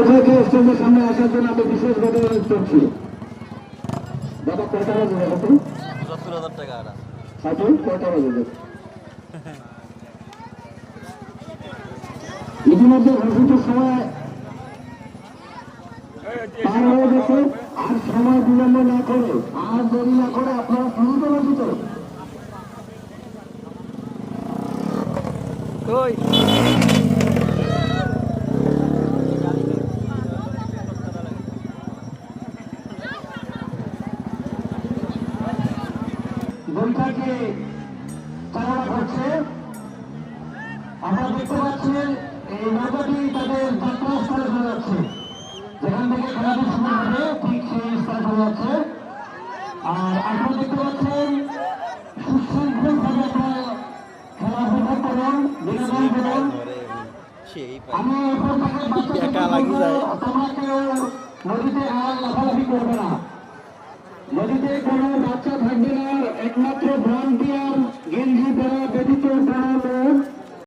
স্টেজের সামনে আসার জন্য আমি বিশেষভাবে অনুরোধ করছি। দাদা কয়টা বাজে দাদা? ৭০,০০০ টাকা আড়া কয়টা বাজে? ইতিমধ্যে ঘোষিত সময় পার হয়ে গেছে। আর সময় বিলম্ব না করে, আর দেরি না করে আপনারা শুরু করে দিত। বইটাকে চালানো হচ্ছে। আপনারা দেখতে পাচ্ছেন এই নৌকাটি তাদের যাত্রাস্থলে চলে যাচ্ছে। যেখান থেকে খেলাটি শুরু হবে ঠিক সেই স্থানে চলে যাচ্ছে। আর আপনারা দেখতে পাচ্ছেন সুশৃঙ্খলভাবে আপনারা খেলা উপভোগ করুন, বিনোদন করুন। আমি এরপর থেকে বাচ্চাদেরকে বলবো, তোমরা কেউ নদীতে আর লাফালাফি করবে না। নদীতে কোনো বাচ্চা থাকবে না। একমাত্র ভলান্টিয়ার